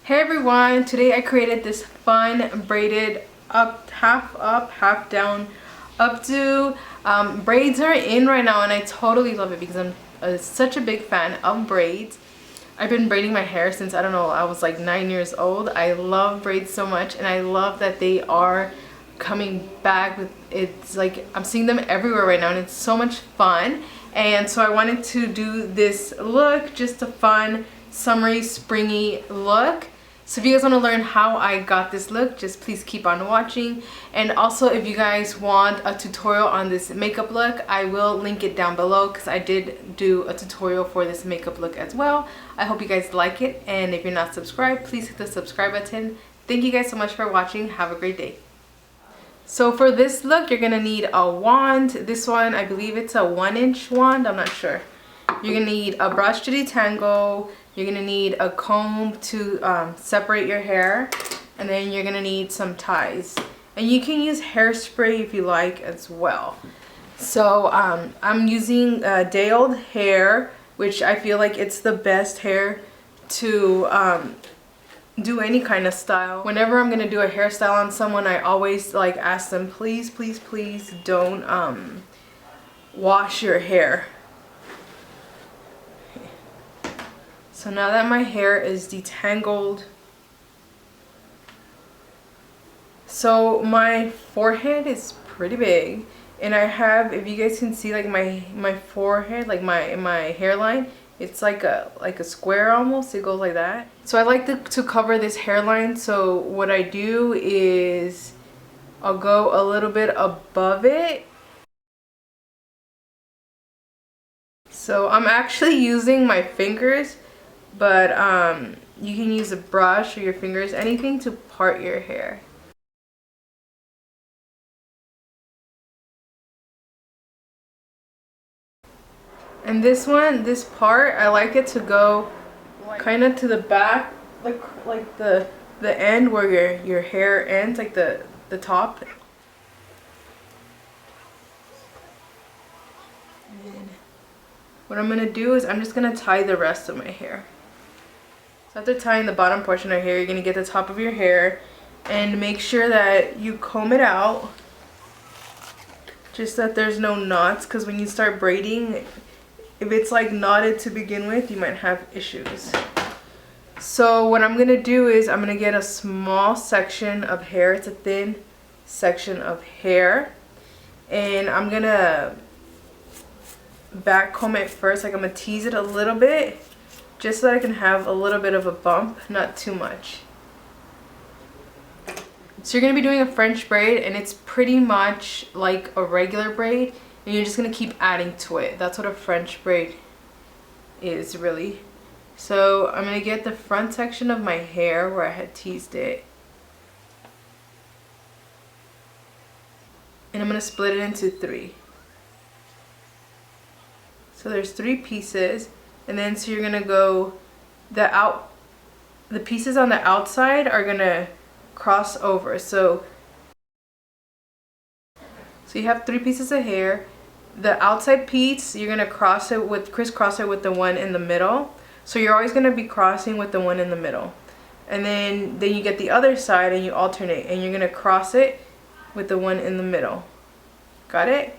Hey everyone, today I created this fun braided half up, half down updo. Braids are in right now and I totally love it because I'm such a big fan of braids. I've been braiding my hair since, I don't know, I was like 9 years old. I love braids so much and I love that they are coming back with, it's like I'm seeing them everywhere right now and it's so much fun. And so I wanted to do this look, just a fun summery springy look. So if you guys want to learn how I got this look, just please keep on watching. And also if you guys want a tutorial on this makeup look, I will link it down below because I did do a tutorial for this makeup look as well. I hope you guys like it, and if you're not subscribed, please hit the subscribe button. Thank you guys so much for watching. Have a great day. So for this look, you're gonna need a wand. This one, I believe it's a 1-inch wand, I'm not sure. You're gonna need a brush to detangle. You're gonna need a comb to separate your hair, and then you're gonna need some ties. And you can use hairspray if you like as well. So I'm using day-old hair, which I feel like it's the best hair to do any kind of style. Whenever I'm gonna do a hairstyle on someone, I always like ask them, please, please, please don't wash your hair. So now that my hair is detangled, so my forehead is pretty big, and I have, if you guys can see, like my forehead, like my hairline, it's like a square almost. It goes like that. So I like to cover this hairline. So what I do is I'll go a little bit above it. So I'm actually using my fingers, but you can use a brush or your fingers, anything to part your hair. And this one, this part, I like it to go kind of to the back, like the end where your hair ends, like the top. And what I'm gonna do is I'm just gonna tie the rest of my hair. So after tying the bottom portion of hair, you're gonna get the top of your hair and make sure that you comb it out, just that there's no knots, because when you start braiding, if it's like knotted to begin with, you might have issues. So what I'm gonna do is I'm gonna get a small section of hair. It's a thin section of hair, and I'm gonna back comb it first. Like I'm gonna tease it a little bit, just so that I can have a little bit of a bump, not too much. So you're gonna be doing a French braid, and it's pretty much like a regular braid, and you're just gonna keep adding to it. That's what a French braid is, really. So I'm gonna get the front section of my hair where I had teased it, and I'm gonna split it into 3. So there's 3 pieces, and then so you're gonna go the pieces on the outside are gonna cross over. So you have 3 pieces of hair. The outside piece, you're gonna crisscross it with the one in the middle. So you're always gonna be crossing with the one in the middle. And then you get the other side and you alternate, and you're gonna cross it with the one in the middle. Got it?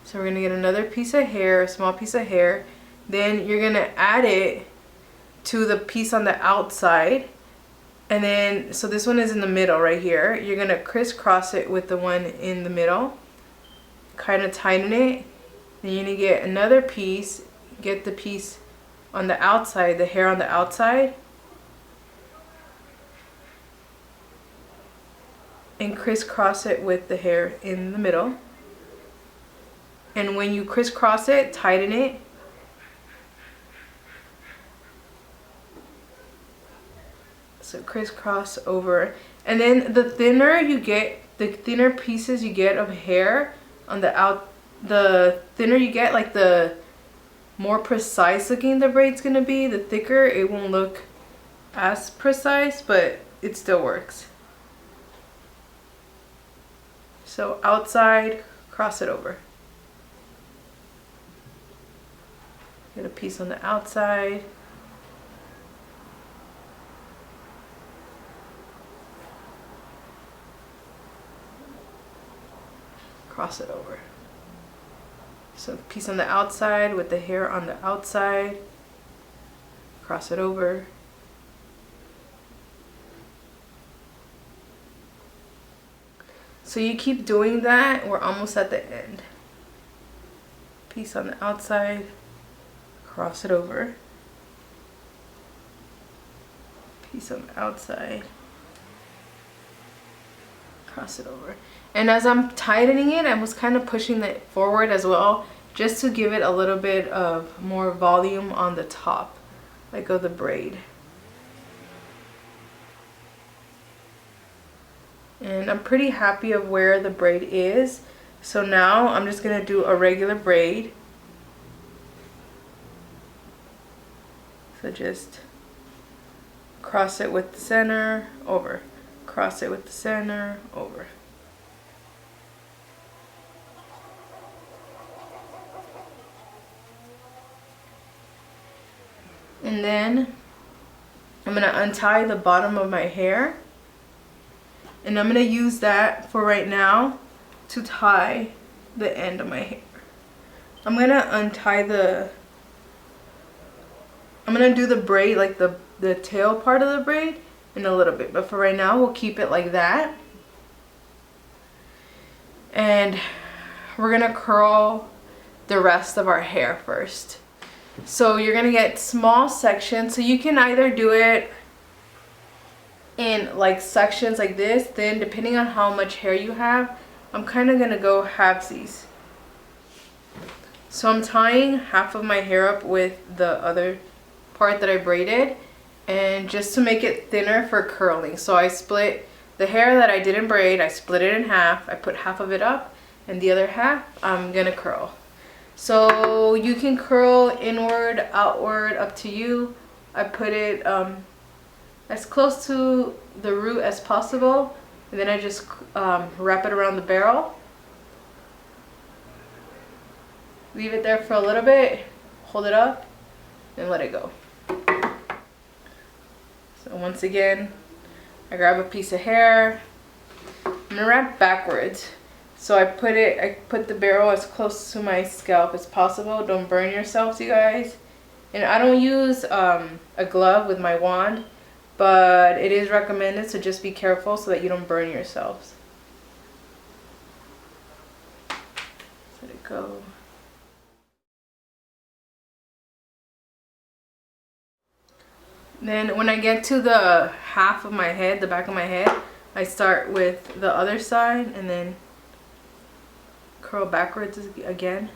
So we're gonna get another piece of hair, a small piece of hair. Then you're gonna add it to the piece on the outside. And then, so this one is in the middle right here. You're gonna crisscross it with the one in the middle. Kind of tighten it. Then you're gonna get another piece, get the piece on the outside, the hair on the outside, and crisscross it with the hair in the middle. And when you crisscross it, tighten it. So crisscross over. And then the thinner pieces you get of hair on the thinner you get, like the more precise looking the braid's gonna be, the thicker. It won't look as precise, but it still works. So outside, cross it over. Get a piece on the outside. cross it over. So the piece on the outside with the hair on the outside, cross it over. So you keep doing that, we're almost at the end. Piece on the outside, cross it over. Piece on the outside, cross it over. And as I'm tightening it, I was kind of pushing it forward as well, just to give it a little bit of more volume on the top, like of the braid. And I'm pretty happy of where the braid is. So now I'm just gonna do a regular braid. So just cross it with the center, over. Cross it with the center, over. And then I'm gonna untie the bottom of my hair, and I'm gonna use that for right now to tie the end of my hair. I'm gonna untie I'm gonna do the braid, like the tail part of the braid in a little bit, but for right now we'll keep it like that. And we're gonna curl the rest of our hair first. So you're gonna get small sections, so you can either do it in like sections like this, then depending on how much hair you have, I'm kind of gonna go halvesies. So I'm tying half of my hair up with the other part that I braided, and just to make it thinner for curling. So I split the hair that I didn't braid, I split it in half, I put half of it up, and the other half I'm gonna curl. So you can curl inward, outward, up to you. I put it as close to the root as possible, and then I just wrap it around the barrel. Leave it there for a little bit, hold it up, and let it go. So once again, I grab a piece of hair. I'm gonna wrap backwards. So I put the barrel as close to my scalp as possible. Don't burn yourselves, you guys. And I don't use a glove with my wand, but it is recommended, so just be careful so that you don't burn yourselves. Let it go. Then when I get to the half of my head, the back of my head, I start with the other side and then curl backwards again.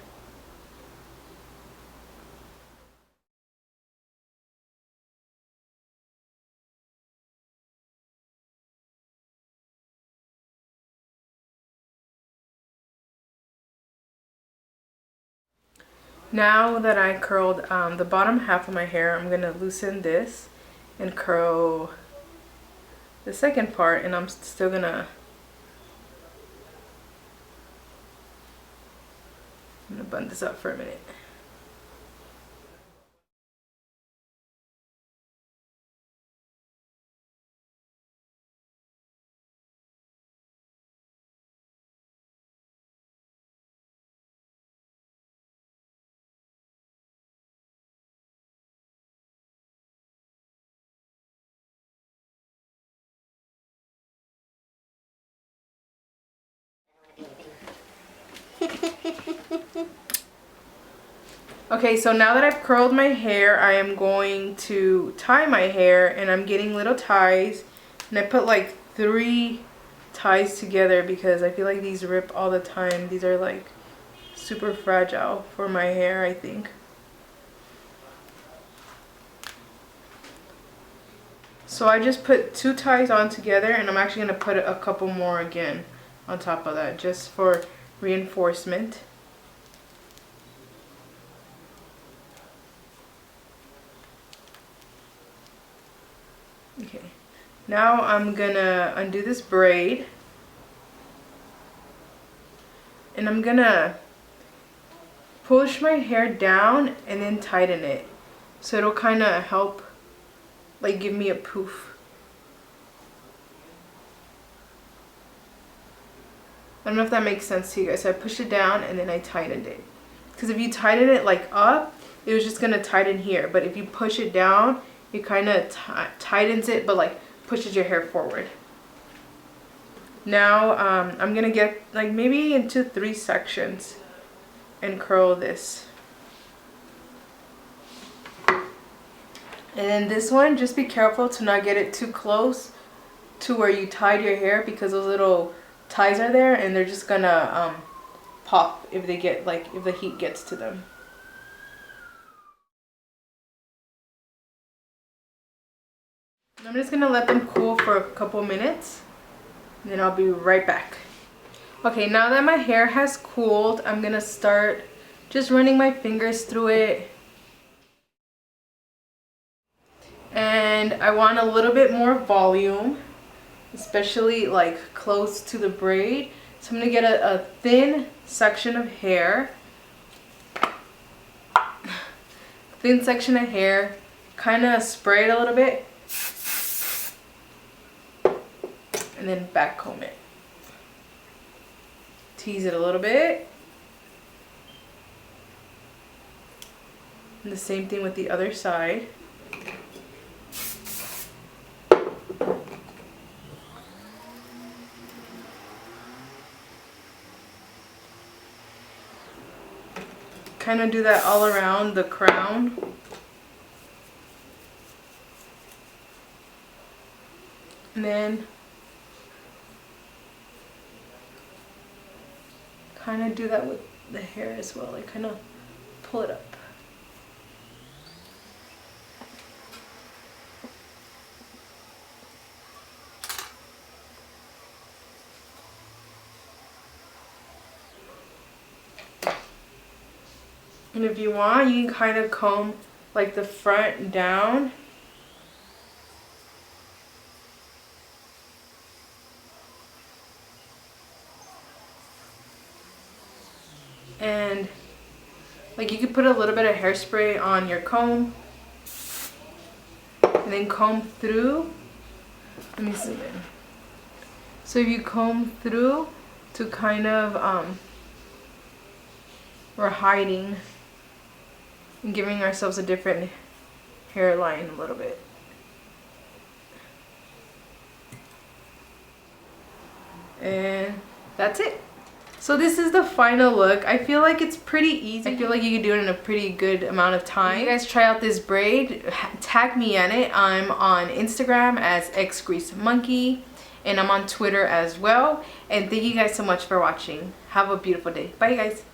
Now that I curled the bottom half of my hair, I'm going to loosen this and curl the second part, and I'm still going to bun this up for a minute. Okay, so now that I've curled my hair, I am going to tie my hair, and I'm getting little ties, and I put like 3 ties together because I feel like these rip all the time. These are like super fragile for my hair, I think. So I just put 2 ties on together, and I'm actually going to put a couple more again on top of that just for reinforcement. Okay, now I'm gonna undo this braid, and I'm gonna push my hair down and then tighten it, so it'll kind of help like give me a poof. don't know if that makes sense to you guys. So I pushed it down and then I tightened it. Because if you tighten it like up, it was just gonna tighten here. But if you push it down, it kind of tightens it, but like pushes your hair forward. Now I'm gonna get like maybe into 3 sections and curl this. And then this one, just be careful to not get it too close to where you tied your hair, because those little ties are there and they're just gonna pop if they get if the heat gets to them. I'm just gonna let them cool for a couple minutes and then I'll be right back. Okay, now that my hair has cooled, I'm gonna start just running my fingers through it. And I want a little bit more volume, especially like close to the braid. So I'm gonna get a thin section of hair. Thin section of hair, kind of spray it a little bit. And then back comb it. Tease it a little bit. And the same thing with the other side. Kind of do that all around the crown. And then kind of do that with the hair as well. Like kind of pull it up. And if you want, you can kind of comb like the front down. And like you could put a little bit of hairspray on your comb and then comb through. Let me zoom in. So if you comb through to kind of we're hiding and giving ourselves a different hairline a little bit. And that's it. So this is the final look. I feel like it's pretty easy. I feel like you can do it in a pretty good amount of time. If you guys try out this braid, tag me in it. I'm on Instagram as xgreasemonkey and I'm on Twitter as well. And thank you guys so much for watching. Have a beautiful day. Bye guys.